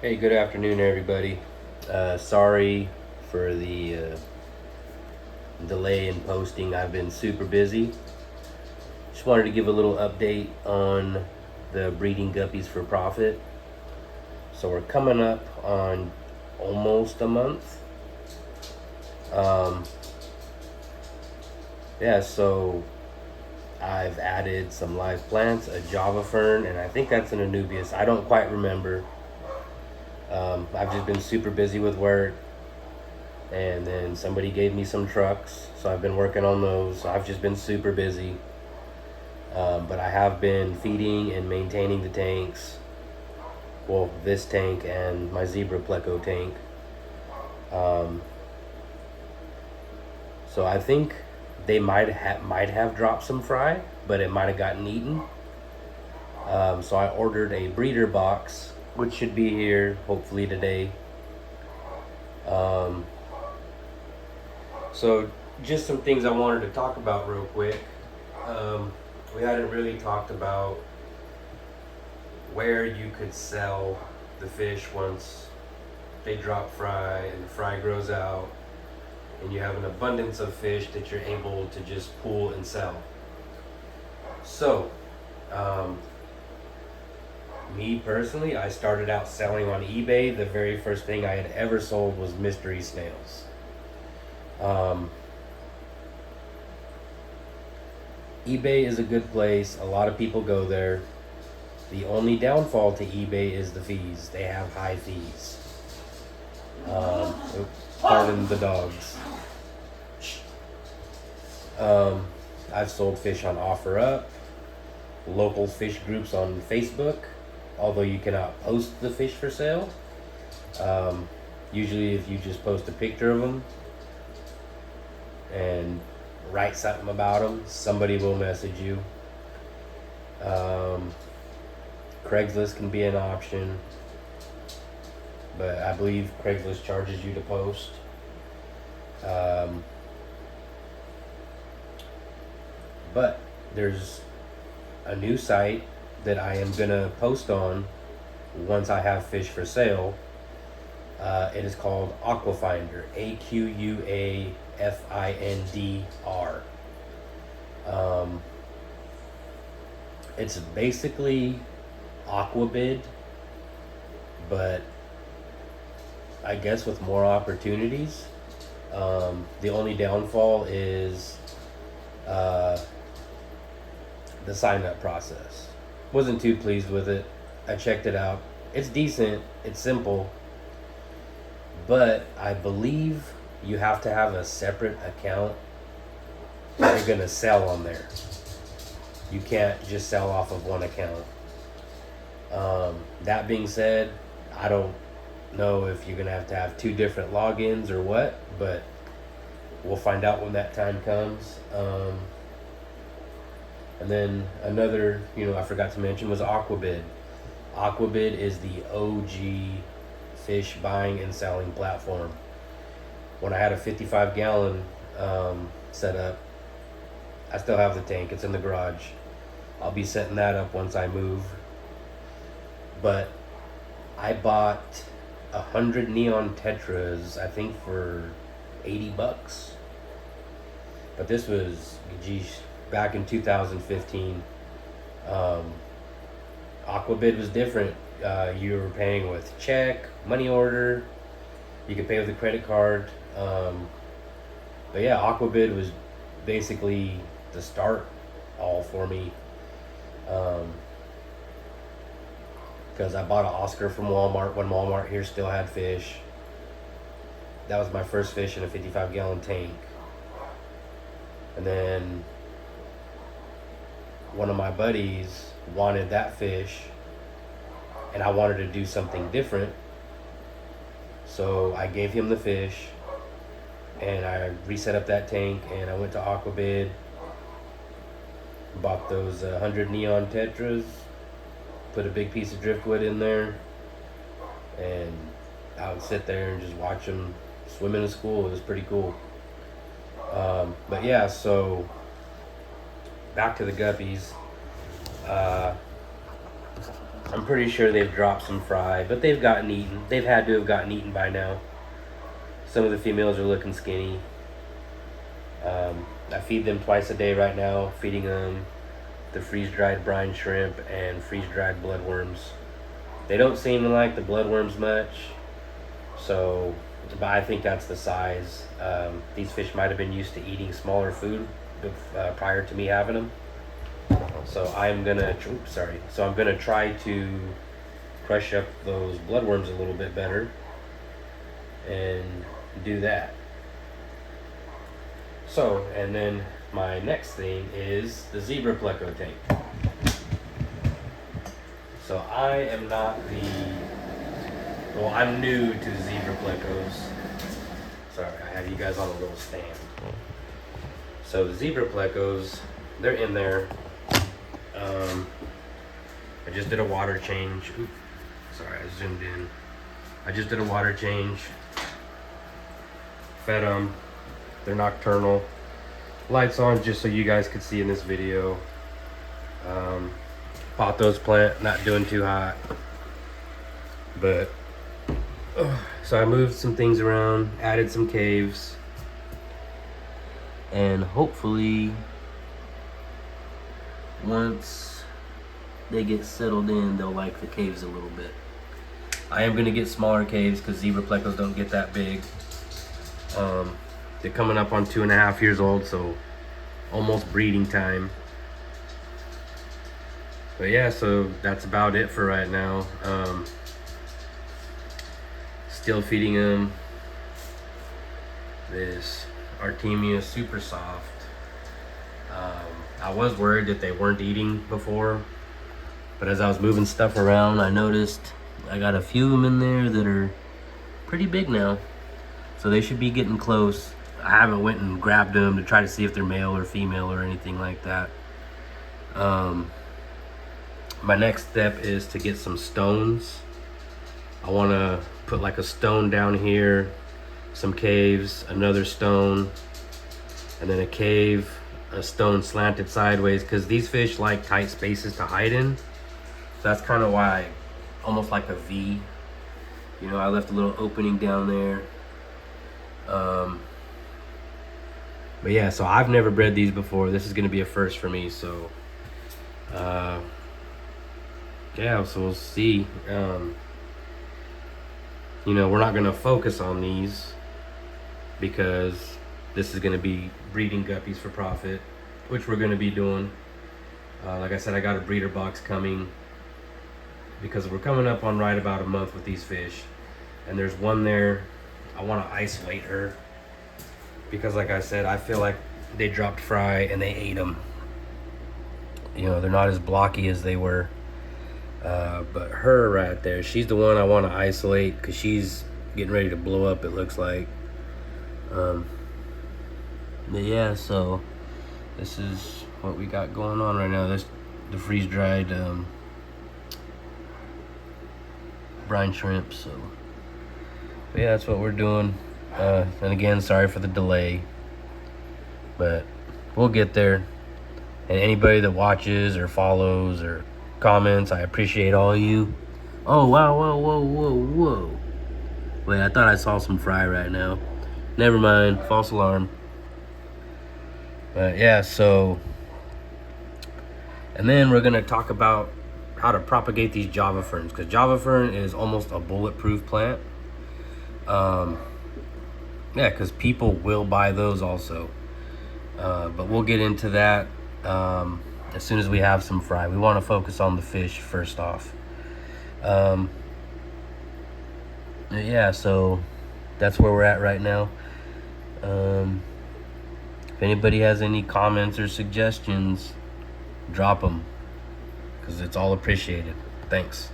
Hey, good afternoon, everybody. Sorry for the delay in posting. I've been super busy. Just wanted to give a little update on the breeding guppies for profit. So we're coming up on almost a month. Um, yeah, so I've added some live plants, a Java fern, and I think that's an Anubias. I don't quite remember. I've just been super busy with work, and then somebody gave me some trucks, so I've been working on those. So I've just been super busy, but I have been feeding and maintaining the tanks. Well, this tank and my zebra pleco tank. Um, so I think they might have dropped some fry, but it might have gotten eaten. So I ordered a breeder box, which should be here hopefully today. Um, So just some things I wanted to talk about real quick. We hadn't really talked about where you could sell the fish once they drop fry and the fry grows out and you have an abundance of fish that you're able to just pull and sell. So, me personally, I started out selling on eBay. The very first thing I had ever sold was mystery snails. eBay is a good place. A lot of people go there. The only downfall to eBay is the fees. They have high fees. Pardon the dogs. I've sold fish on OfferUp, local fish groups on Facebook, although you cannot post the fish for sale. Usually if you just post a picture of them and write something about them, somebody will message you. Craigslist can be an option, but I believe Craigslist charges you to post. But there's a new site that I am gonna post on once I have fish for sale. It is called Aquafinder, AQUAFINDR. It's basically Aquabid, but I guess with more opportunities. The only downfall is the sign up process. Wasn't too pleased with it. I checked it out. It's decent, it's simple, but I believe you have to have a separate account that you're gonna sell on there. You can't just sell off of one account. That being said, I don't know if you're gonna have to have two different logins or what, but we'll find out when that time comes. And then another, I forgot to mention was Aquabid. Aquabid is the OG fish buying and selling platform. When I had a 55-gallon set up, I still have the tank. It's in the garage. I'll be setting that up once I move. But I bought 100 neon tetras, I think for $80. But this was, geez, back in 2015. Aquabid was different. You were paying with check, money order. You could pay with a credit card. But yeah, Aquabid was basically the start all for me. Because I bought an Oscar from Walmart when Walmart here still had fish. That was my first fish in a 55-gallon tank. And then one of my buddies wanted that fish, and I wanted to do something different. So I gave him the fish, and I reset up that tank, and I went to Aquabid, bought those 100 neon tetras, put a big piece of driftwood in there, and I would sit there and just watch them swim in a school. It was pretty cool. But yeah, so back to the guppies. I'm pretty sure they've dropped some fry, but they've gotten eaten. They've had to have gotten eaten by now. Some of the females are looking skinny. I feed them twice a day right now, feeding them the freeze-dried brine shrimp and freeze-dried bloodworms. They don't seem to like the bloodworms much, so, but I think that's the size. These fish might have been used to eating smaller food prior to me having them. So I'm gonna try to crush up those bloodworms a little bit better and do that. So, and then my next thing is the zebra pleco tank. So I am not I'm new to zebra plecos. Sorry, I have you guys on a little stand. So the zebra plecos, they're in there. I just did a water change. Oops, sorry, I zoomed in. I just did a water change. Fed them. They're nocturnal. Lights on just so you guys could see in this video. Pothos plant, not doing too hot. But, so I moved some things around, added some caves. And hopefully, once they get settled in, they'll like the caves a little bit. I am going to get smaller caves because zebra plecos don't get that big. They're coming up on 2.5 years old, so almost breeding time. But yeah, so that's about it for right now. Still feeding them this Artemia Super Soft. I was worried that they weren't eating before, but as I was moving stuff around, I noticed I got a few of them in there that are pretty big now. So they should be getting close. I haven't went and grabbed them to try to see if they're male or female or anything like that. My next step is to get some stones. I want to put like a stone down here, some caves, another stone, and then a cave, a stone slanted sideways, because these fish like tight spaces to hide in. So that's kind of why, almost like a V. You know, I left a little opening down there. But yeah, so I've never bred these before. This is going to be a first for me. So, yeah, so we'll see. You know, we're not going to focus on these because this is going to be breeding guppies for profit, which we're going to be doing. Like I said, I got a breeder box coming because we're coming up on right about a month with these fish. And there's one there. I want to isolate her because, like I said, I feel like they dropped fry and they ate them. You know, they're not as blocky as they were. But her right there, she's the one I want to isolate because she's getting ready to blow up, it looks like. But yeah, so this is what we got going on right now. This the freeze-dried brine shrimp. So but yeah, that's what we're doing. And again, sorry for the delay, but we'll get there. And anybody that watches or follows or comments, I appreciate all of you. Oh wow, whoa. Wait, I thought I saw some fry right now. Never mind, false alarm. But yeah, so, and then we're gonna talk about how to propagate these Java ferns, because Java fern is almost a bulletproof plant. Yeah, because people will buy those also. But we'll get into that as soon as we have some fry. We want to focus on the fish first off. Yeah, so that's where we're at right now. If anybody has any comments or suggestions, drop them, because it's all appreciated. Thanks.